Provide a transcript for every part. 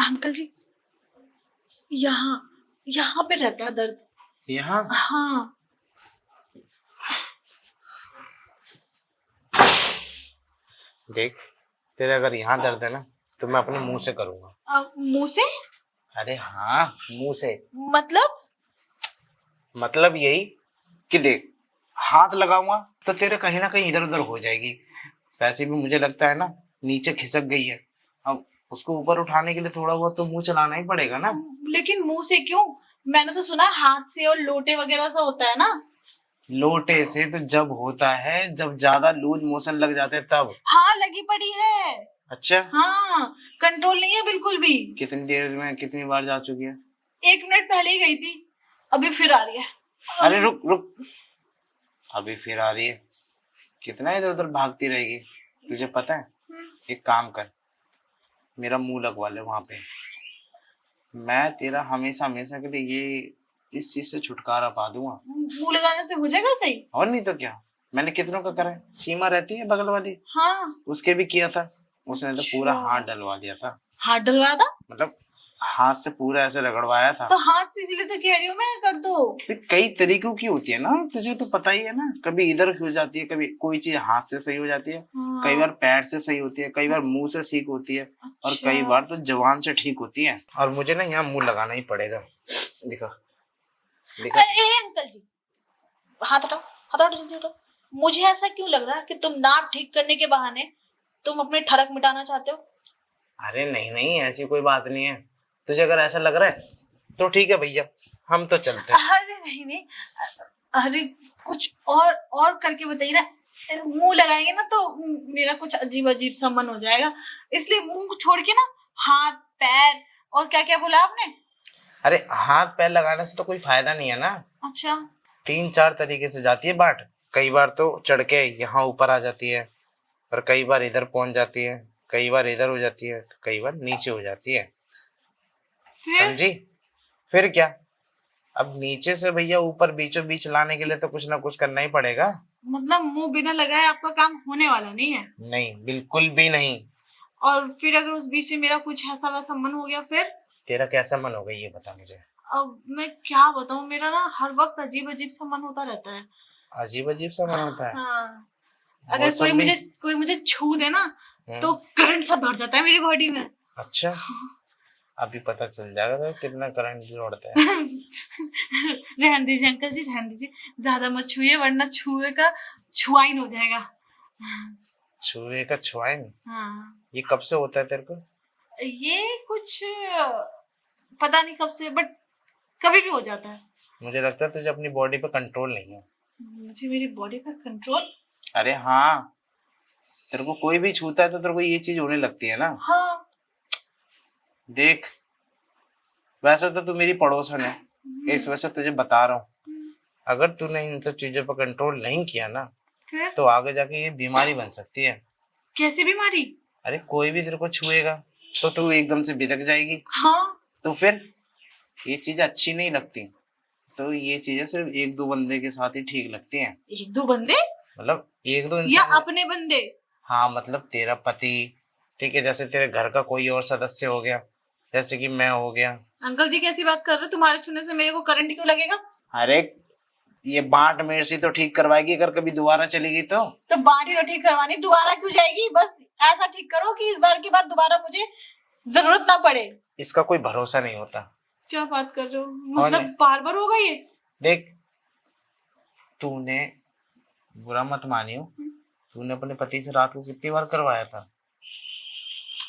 Uncle जी, यहाँ यहाँ पे रहता है दर्द। यहाँ? हाँ। देख, तेरे अगर यहाँ दर्द है ना तो मैं अपने मुंह से करूंगा। मुंह से? अरे हाँ, मुंह से। मतलब यही कि देख, हाथ लगाऊंगा तो तेरे कहीं ना कहीं इधर उधर हो जाएगी। वैसे भी मुझे लगता है ना नीचे खिसक गई है, अब उसको ऊपर उठाने के लिए थोड़ा बहुत तो मुंह चलाना ही पड़ेगा ना। लेकिन मुंह से क्यों? मैंने तो सुना हाथ से और लोटे वगैरह से होता है ना। लोटे से तो जब होता है जब ज्यादा लूज मोशन लग जाते हैं तब। हाँ, लगी पड़ी है। अच्छा। हाँ, कंट्रोल नहीं है बिल्कुल भी। कितनी देर में कितनी बार जा चुकी है? 1 मिनट पहले ही गई थी, अभी फिर आ रही है। अरे रुक रुक, अभी फिर आ रही है? कितना इधर उधर भागती रहेगी? तुझे पता है, एक काम कर, मेरा मुंह लगवा ले वहां पे। मैं तेरा हमेशा हमेशा के लिए ये इस चीज से छुटकारा पा दूंगा। मुंह लगाने से हो जाएगा सही? और नहीं तो क्या, मैंने कितनों का करा है। सीमा रहती है बगल वाली, हाँ, उसके भी किया था। उसने तो पूरा अच्छा। हाथ डलवा दिया था। हाथ डलवाया था? मतलब हाथ से पूरा ऐसे रगड़वाया था। तो हाथ से इसीलिए तो कह रही हूँ मैं, कर दो। तो कई तरीकों की होती है ना, तुझे तो पता ही है ना। कभी इधर हो जाती है, कभी कोई चीज हाथ से सही हो जाती है, हाँ। कई बार पैर से सही होती है, कई बार मुंह से ठीक होती है, अच्छा। और कई बार तो जबान से ठीक होती है। और मुझे ना यहाँ मुंह लगाना ही पड़ेगा। दिखा दिखा। अंकल जी, हाथ हटाओ, हाथ हटाओ, जल्दी हटाओ। मुझे ऐसा क्यों लग रहा है कि तुम नाप ठीक करने के बहाने तुम अपने ठरक मिटाना चाहते हो? अरे नहीं नहीं, ऐसी कोई बात नहीं है। तुझे अगर ऐसा लग रहा है तो ठीक है भैया, हम तो चलते हैं। अरे नहीं नहीं, अरे कुछ और करके बताइए ना। मुंह लगाएंगे ना तो मेरा कुछ अजीब अजीब सा मन हो जाएगा, इसलिए मुंह छोड़ के ना हाथ पैर और क्या क्या बोला आपने? अरे हाथ पैर लगाने से तो कोई फायदा नहीं है ना। अच्छा। 3-4 तरीके से जाती है बाट। कई बार तो चढ़ के यहाँ ऊपर आ जाती है, और कई बार इधर पहुंच जाती है, कई बार इधर हो जाती है, कई बार नीचे हो जाती है। समझी? फिर क्या, अब नीचे से भैया ऊपर बीचों बीच लाने के लिए तो कुछ ना कुछ करना ही पड़ेगा। मतलब मुंह बिना लगाए आपका काम होने वाला नहीं है? नहीं, बिल्कुल भी नहीं। और फिर अगर उस बीच में मेरा कुछ ऐसा वैसा मन हो गया फिर? तेरा कैसा मन होगा ये बता मुझे। अब मैं क्या बताऊं, मेरा ना हर वक्त अजीब अजीब सा मन होता रहता है। अजीब अजीब सा मन होता है? हाँ, अगर कोई मुझे छू दे ना तो करंट सा दौड़ जाता है मेरी बॉडी में। अच्छा, अभी पता चल जाएगा तो कितना करंट दौड़ता है। रहने दीजिए अंकल जी, रहने दीजिए, ज्यादा मत छुइए वरना छुए का छुआइन हो जाएगा। छुए का छुआइन? हाँ। ये कब से होता है तेरे को? ये कुछ पता नहीं कब से, बट कभी भी हो जाता है। मुझे लगता है तुझे अपनी बॉडी पे कंट्रोल नहीं है। मुझे मेरी बॉडी पर कंट्रोल? अरे हाँ, तेरे को कोई भी छूता है तो तेरे को ये चीज होने लगती है ना। हाँ। देख, वैसे तो तू मेरी पड़ोसन है, इस वजह से तुझे बता रहा हूँ। अगर तूने इन सब चीजों पर कंट्रोल नहीं किया ना फिर तो आगे जाके ये बीमारी बन सकती है। कैसी बीमारी? अरे कोई भी तेरे को छुएगा तो तू एकदम से बिदक जाएगी। हाँ। तो फिर ये चीज अच्छी नहीं लगती। तो ये चीजें सिर्फ 1-2 बंदे के साथ ही ठीक लगती हैं। 1-2 बंदे? मतलब 1-2 या अपने बंदे? हाँ, मतलब तेरा पति, ठीक है, जैसे तेरे घर का कोई और सदस्य हो गया, जैसे कि मैं हो गया। अंकल जी कैसी बात कर रहे हो? तुम्हारे छूने से मेरे को करंट क्यों लगेगा? अरे ये बांट मेरे से तो ठीक करवाएगी अगर कभी दोबारा चलेगी तो बांट तो ठीक करवानी, दोबारा क्यों जाएगी? बस ऐसा ठीक करो कि इस बार के बाद दोबारा मुझे जरूरत ना पड़े। इसका कोई भरोसा नहीं होता। क्या बात कर रहे हो? मतलब बार बार होगा ये? देख, तूने बुरा मत मानियो, तूने अपने पति से रात को कितनी बार करवाया था?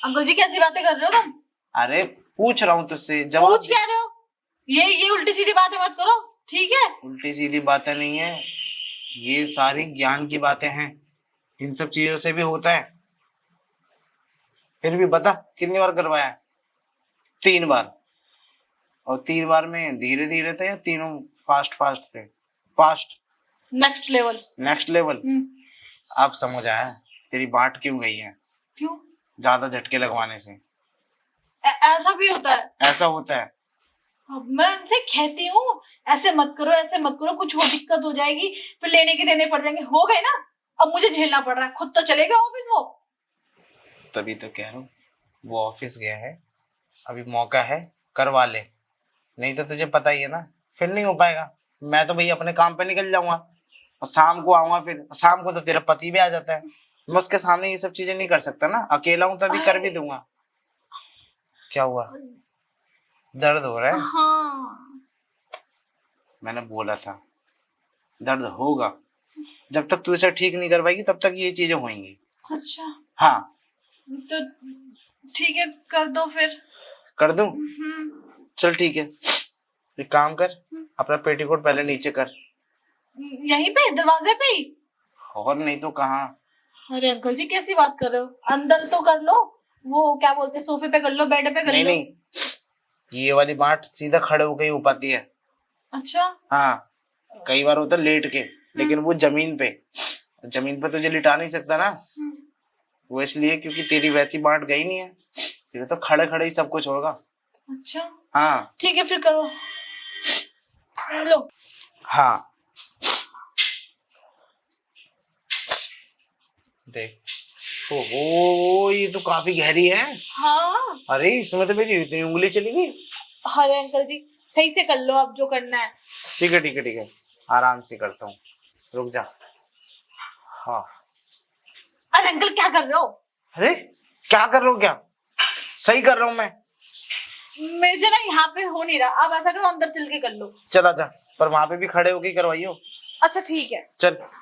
अंकल जी कैसी बातें कर रहे हो तुम? अरे पूछ रहा हूँ तुझसे, जवाब पूछ क्या रहे हो? ये उल्टी सीधी बातें मत करो, ठीक है? उल्टी सीधी बातें नहीं है, ये सारी ज्ञान की बातें हैं। इन सब चीजों से भी होता है। फिर भी बता कितनी बार करवाया है? 3 बार। और 3 बार में धीरे धीरे थे या तीनों फास्ट फास्ट थे? Fast. Next level. Next level. अब समझ आया तेरी बांट क्यों गई है। क्यों? ज्यादा झटके लगवाने से। ऐसा भी होता है? ऐसा होता है। अब मैं उनसे कहती हूँ ऐसे मत करो, ऐसे मत करो, कुछ हो दिक्कत हो जाएगी, फिर लेने के देने पड़ जाएंगे। हो गए ना, अब मुझे झेलना पड़ रहा है। खुद तो चलेगा ऑफिस वो। तभी तो कह रहा हूँ, वो ऑफिस गया है अभी मौका है, करवा ले, नहीं तो तुझे पता ही है ना फिर नहीं हो पाएगा। मैं तो भैया अपने काम पे निकल जाऊंगा और शाम को आऊंगा, फिर शाम को तो तेरा पति भी आ जाता है। मैं उसके सामने ये सब चीजें नहीं कर सकता ना, अकेला हूं तभी कर भी दूंगा। क्या हुआ, दर्द हो रहा है? हाँ। मैंने बोला था दर्द होगा, जब तक तू इसे ठीक नहीं करवाएगी तब तक ये चीजें होंगी। अच्छा हाँ तो ठीक है, कर दो फिर। कर दूं? हम्म। चल ठीक है, एक काम कर, अपना पेटीकोट पहले नीचे कर। यहीं पे दरवाजे पे ही? और नहीं तो कहाँ। अरे अंकल जी कैसी बात कर रहे हो, अंदर तो कर लो, वो क्या बोलते हैं सोफे पे कर लो, बेड पे कर नहीं लो। नहीं, ये वाली बात सीधा खड़े होकर ही हो पाती है। अच्छा। हाँ, कई बार होता है लेट के, लेकिन वो जमीन पे तुझे लिटा नहीं सकता ना। वो इसलिए क्योंकि तेरी वैसी बांट गई नहीं है, तेरे तो खड़े खड़े ही सब कुछ होगा। अच्छा हाँ ठीक है फिर करो, लो। हाँ देख, ओहो ये तो काफी गहरी है। हाँ। अरे इसमें तो मेरी इतनी उंगली चली गई। अरे अंकल जी सही से कर लो अब जो करना है। ठीक है ठीक है ठीक है, आराम से करता हूँ, रुक जा। हाँ। अरे अंकल क्या कर रहे हो? अरे क्या कर रहा हूँ, क्या सही कर रहा हूँ मैं। मुझे ना यहाँ पे हो नहीं रहा, आप ऐसा करो अंदर चल के कर लो। चला जा, पर वहां पे भी खड़े होके करवाइयो। अच्छा ठीक है। चल।